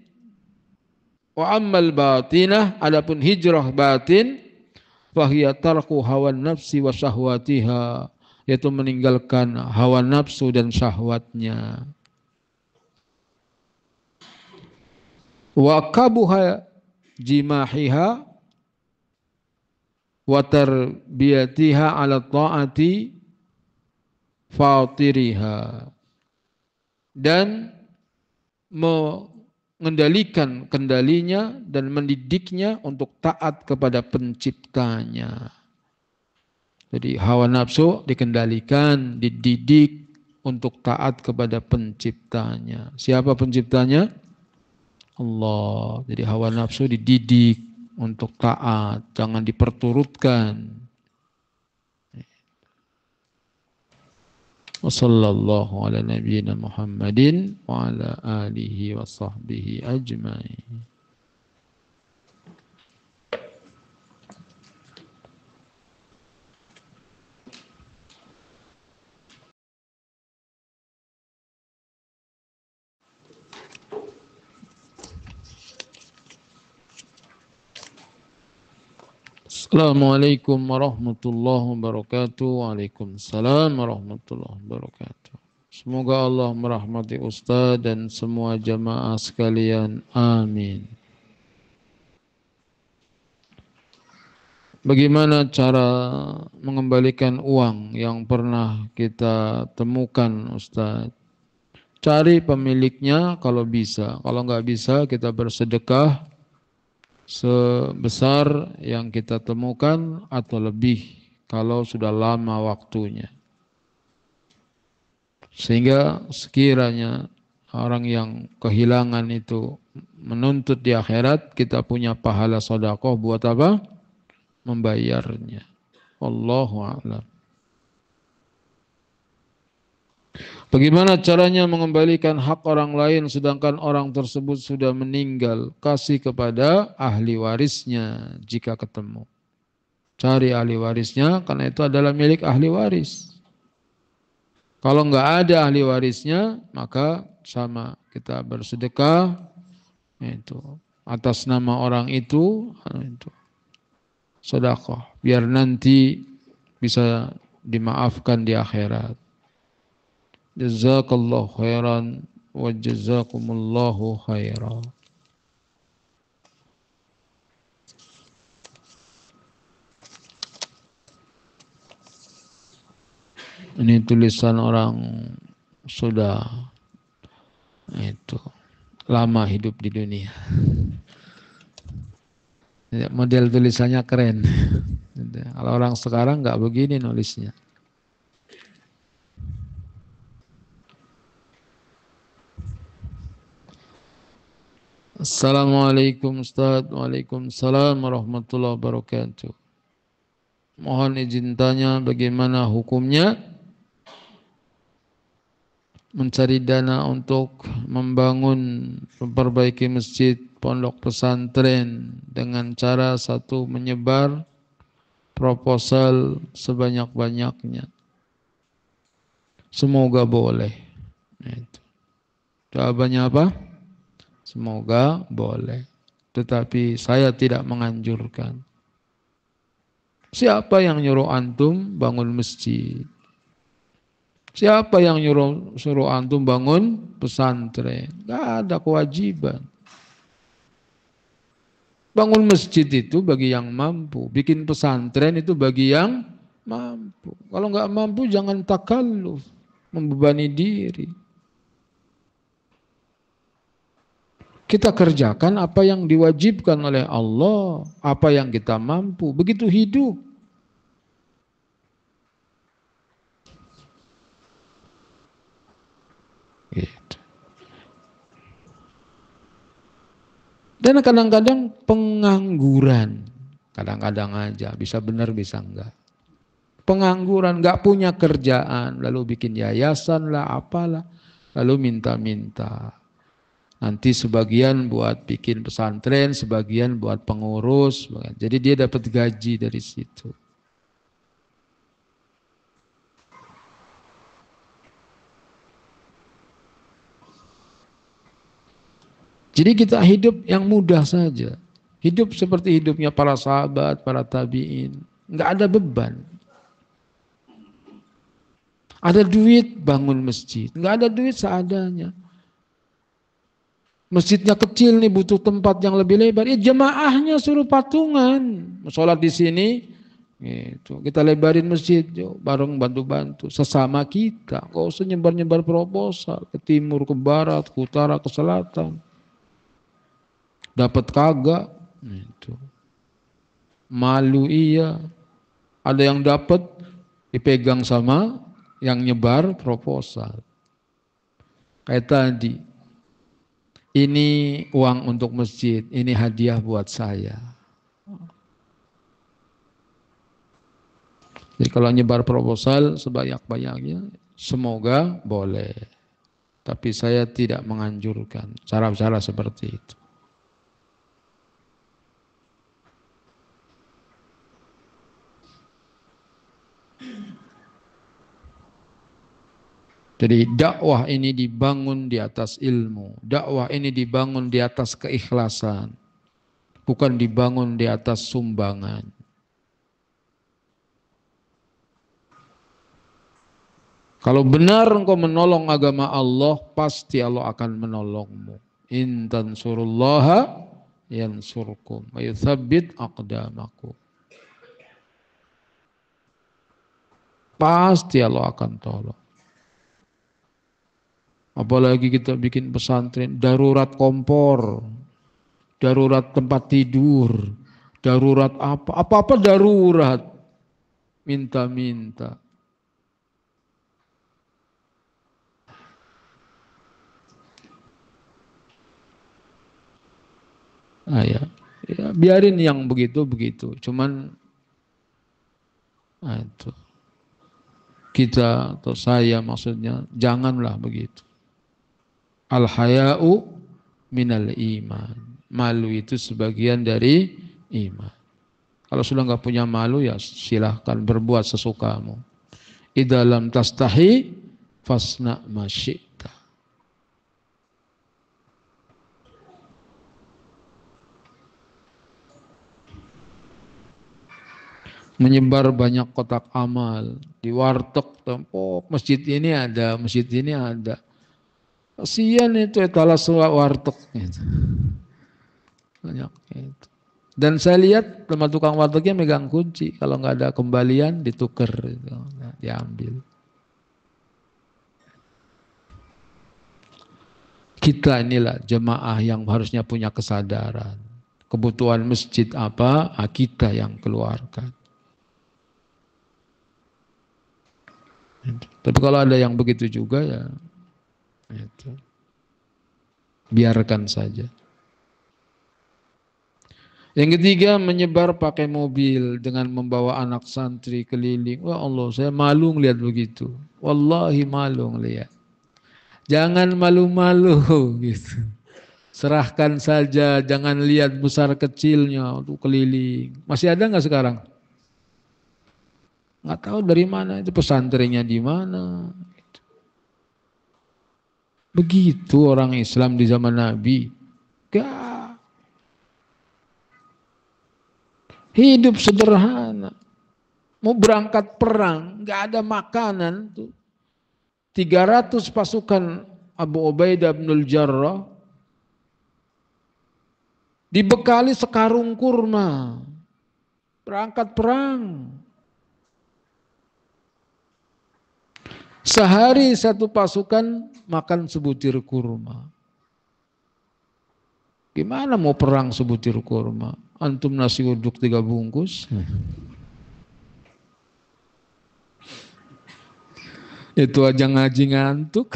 wa ammal batinah, adapun hijrah batin, fahiya tarku hawa nafsi wa syahwatiha, yaitu meninggalkan hawa nafsu dan syahwatnya. Wa kabuha jimahiha wa tarbiyatiha ala ta'ati fatiriha, dan mengendalikan kendalinya dan mendidiknya untuk taat kepada penciptanya. Jadi hawa nafsu dikendalikan, dididik untuk taat kepada penciptanya. Siapa penciptanya? Allah. Jadi hawa nafsu dididik untuk taat, jangan diperturutkan. Wassallallahu ala nabiyyina Muhammadin wa ala alihi wa sahbihi ajma'in. Assalamualaikum warahmatullahi wabarakatuh. Waalaikumsalam warahmatullahi wabarakatuh. Semoga Allah merahmati Ustaz dan semua jamaah sekalian. Amin. Bagaimana cara mengembalikan uang yang pernah kita temukan, Ustaz? Cari pemiliknya kalau bisa. Kalau nggak bisa, kita bersedekah sebesar yang kita temukan atau lebih kalau sudah lama waktunya. Sehingga sekiranya orang yang kehilangan itu menuntut di akhirat, kita punya pahala sedekah buat apa? Membayarnya. Wallahu a'lam. Bagaimana caranya mengembalikan hak orang lain sedangkan orang tersebut sudah meninggal? Kasih kepada ahli warisnya jika ketemu. Cari ahli warisnya karena itu adalah milik ahli waris. Kalau enggak ada ahli warisnya, maka sama kita bersedekah itu atas nama orang itu sedekah biar nanti bisa dimaafkan di akhirat. Jazakallahu khairan wa jazakumullahu khairan. Ini tulisan orang sudah itu lama hidup di dunia. Model tulisannya keren. Kalau orang sekarang nggak begini nulisnya. Assalamualaikum Ustaz. Waalaikumsalam warahmatullahi wabarakatuh. Mohon izin tanya bagaimana hukumnya mencari dana untuk membangun, memperbaiki masjid, pondok pesantren dengan cara satu menyebar proposal sebanyak-banyaknya. Semoga boleh. Jawabannya apa? Semoga boleh. Tetapi saya tidak menganjurkan. Siapa yang nyuruh antum bangun masjid? Siapa yang suruh antum bangun pesantren? Gak ada kewajiban. Bangun masjid itu bagi yang mampu. Bikin pesantren itu bagi yang mampu. Kalau nggak mampu jangan takalluf, membebani diri. Kita kerjakan apa yang diwajibkan oleh Allah, apa yang kita mampu. Begitu hidup. Gitu. Dan kadang-kadang pengangguran. Kadang-kadang aja, bisa benar bisa enggak. Pengangguran, enggak punya kerjaan, lalu bikin yayasan lah, apalah. Lalu minta-minta. Nanti sebagian buat bikin pesantren, sebagian buat pengurus. Jadi dia dapat gaji dari situ. Jadi kita hidup yang mudah saja. Hidup seperti hidupnya para sahabat, para tabi'in. Enggak ada beban. Ada duit, bangun masjid. Enggak ada duit seadanya. Masjidnya kecil nih, butuh tempat yang lebih lebar. Ya jemaahnya suruh patungan. Sholat di sini, gitu. Kita lebarin masjid, yuk, bareng bantu-bantu. Sesama kita. Gak usah nyebar-nyebar proposal. Ke timur, ke barat, ke utara, ke selatan. Dapat kagak. Gitu. Malu iya. Ada yang dapat, dipegang sama yang nyebar proposal. Kayak tadi. Ini uang untuk masjid, ini hadiah buat saya. Jadi kalau nyebar proposal sebanyak-banyaknya, semoga boleh. Tapi saya tidak menganjurkan cara-cara seperti itu. Jadi dakwah ini dibangun di atas ilmu. Dakwah ini dibangun di atas keikhlasan. Bukan dibangun di atas sumbangan. Kalau benar engkau menolong agama Allah, pasti Allah akan menolongmu. In tansurullaha yansurkum wa yuthabbit aqdamakum. Pasti Allah akan tolong. Apalagi kita bikin pesantren, darurat kompor, darurat tempat tidur, darurat apa-apa darurat. Minta-minta. Ya, biarin yang begitu-begitu. Cuman itu. Kita atau saya maksudnya janganlah begitu. Al-haya'u minal iman. Malu itu sebagian dari iman. Kalau sudah nggak punya malu ya silahkan berbuat sesukamu. Idza lam tastahi fasna ma syi'ta. Menyebar banyak kotak amal di warteg, tempok, masjid ini ada, masjid ini ada. Kasian itu etalase warteg gitu. Banyak itu. Dan saya lihat tempat tukang wartegnya megang kunci. Kalau nggak ada kembalian ditukar, gitu. Diambil. Kita inilah jemaah yang harusnya punya kesadaran. Kebutuhan masjid apa, kita yang keluarkan. Tapi kalau ada yang begitu juga ya itu. Biarkan saja. Yang ketiga, menyebar pakai mobil dengan membawa anak santri keliling. Wah Allah, saya malu ngeliat begitu. Wallahi malu ngeliat. Jangan malu-malu gitu. Serahkan saja, jangan lihat besar kecilnya untuk keliling. Masih ada nggak sekarang? Nggak tahu dari mana itu pesantrennya di mana. Begitu orang Islam di zaman Nabi. Gak. Hidup sederhana. Mau berangkat perang, gak ada makanan tuh. 300 pasukan Abu Ubaidah bin Al-Jarrah dibekali sekarung kurma. Berangkat perang. Sehari satu pasukan makan sebutir kurma. Gimana mau perang sebutir kurma? Antum nasi uduk 3 bungkus. Itu aja ngaji ngantuk.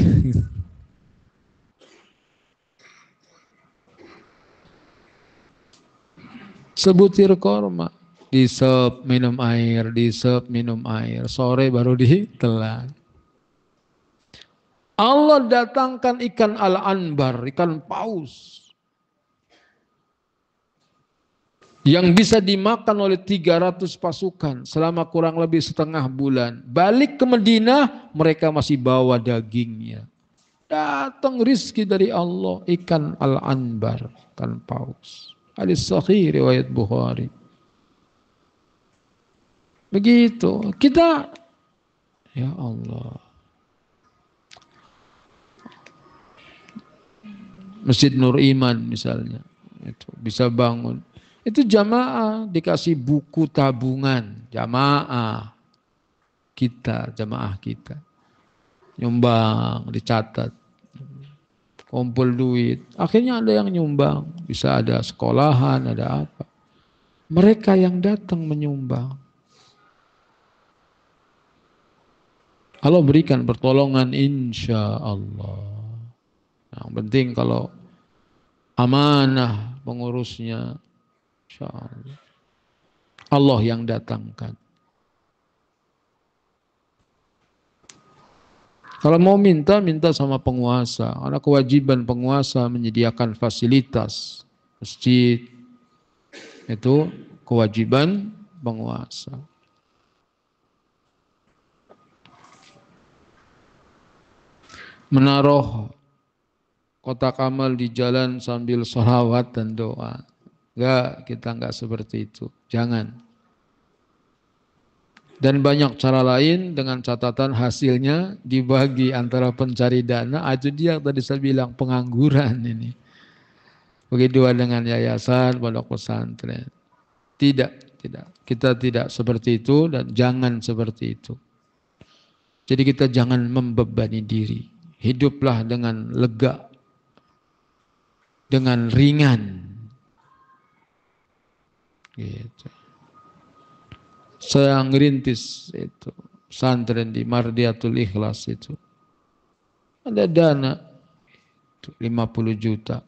Sebutir kurma. Disep minum air, disep minum air. Sore baru ditelan. Allah datangkan ikan al-anbar, ikan paus. Yang bisa dimakan oleh 300 pasukan selama kurang lebih setengah bulan. Balik ke Madinah, mereka masih bawa dagingnya. Datang rizki dari Allah, ikan al-anbar, ikan paus. Hadis sahih riwayat Bukhari. Begitu. Kita, ya Allah. Masjid Nur Iman misalnya, itu bisa bangun. Itu jamaah dikasih buku tabungan, jamaah kita nyumbang, dicatat, kumpul duit. Akhirnya ada yang nyumbang, bisa ada sekolahan, ada apa. Mereka yang datang menyumbang. Allah berikan pertolongan insya Allah. Yang penting kalau amanah pengurusnya, insya Allah. Allah yang datangkan. Kalau mau minta sama penguasa. Karena kewajiban penguasa menyediakan fasilitas masjid. Itu kewajiban penguasa. Menaruh kotak amal di jalan sambil sholawat dan doa. Enggak, kita enggak seperti itu. Jangan. Dan banyak cara lain dengan catatan hasilnya dibagi antara pencari dana. Itu dia tadi saya bilang pengangguran ini. Begitu dengan yayasan, pondok pesantren. Tidak. Kita tidak seperti itu dan jangan seperti itu. Jadi kita jangan membebani diri. Hiduplah dengan lega. Dengan ringan. Gitu. Saya ngerintis itu pesantren di Mardiatul Ikhlas itu. Ada dana 50 juta.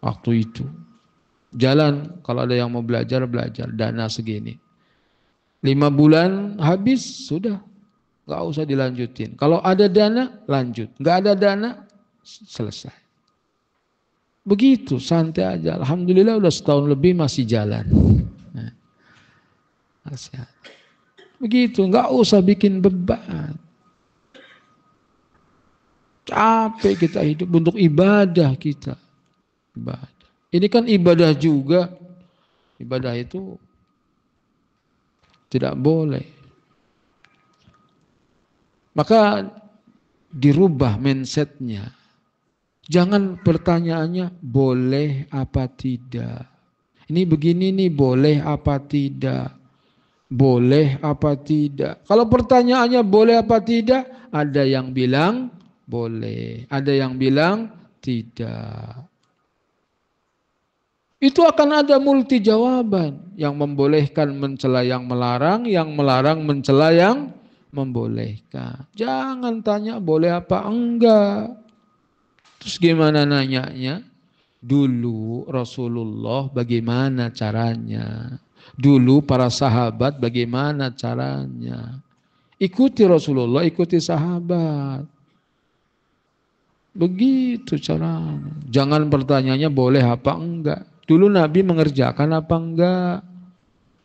Waktu itu. Jalan kalau ada yang mau belajar, dana segini. 5 bulan habis, sudah. Gak usah dilanjutin. Kalau ada dana, lanjut. Gak ada dana, selesai. Begitu, santai aja. Alhamdulillah udah setahun lebih masih jalan. Begitu, nggak usah bikin beban. Capek kita hidup untuk ibadah kita. Ibadah. Ini kan ibadah juga. Ibadah itu tidak boleh. Maka dirubah mindsetnya. Jangan pertanyaannya boleh apa tidak. Ini begini nih, boleh apa tidak. Boleh apa tidak. Kalau pertanyaannya boleh apa tidak, ada yang bilang boleh, ada yang bilang tidak. Itu akan ada multi jawaban. Yang membolehkan mencela yang melarang mencela yang membolehkan. Jangan tanya boleh apa enggak. Terus gimana nanyanya? Dulu Rasulullah bagaimana caranya? Dulu para sahabat bagaimana caranya? Ikuti Rasulullah, ikuti sahabat. Begitu caranya. Jangan pertanyaannya boleh apa enggak. Dulu Nabi mengerjakan apa enggak?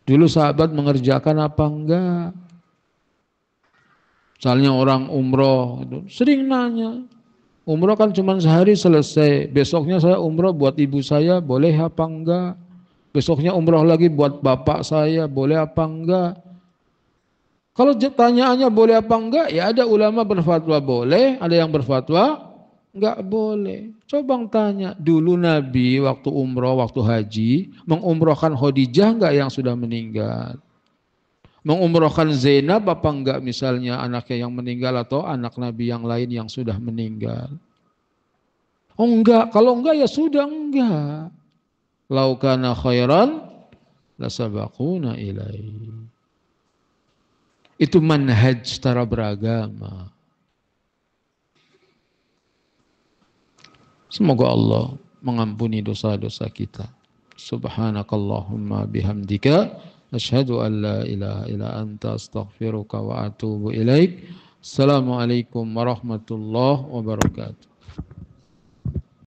Dulu sahabat mengerjakan apa enggak? Misalnya orang umroh, sering nanya. Umroh kan cuma sehari selesai. Besoknya saya umroh buat ibu saya, boleh apa enggak? Besoknya umroh lagi buat bapak saya, boleh apa enggak? Kalau pertanyaannya boleh apa enggak, ya ada ulama berfatwa boleh, ada yang berfatwa enggak boleh. Coba tanya, dulu Nabi waktu umroh, waktu haji, mengumrohkan Khadijah enggak yang sudah meninggal? Mengumrohkan Zainab apa enggak misalnya anaknya yang meninggal atau anak Nabi yang lain yang sudah meninggal? Oh enggak, kalau enggak ya sudah enggak. Lau kana khairan lasabaquna ilaihi. Itu manhaj secara beragama. Semoga Allah mengampuni dosa-dosa kita. Subhanakallahumma bihamdika asyhadu an la ilaha illa anta astaghfiruka wa atubu ilaik. Assalamualaikum warahmatullahi wabarakatuh.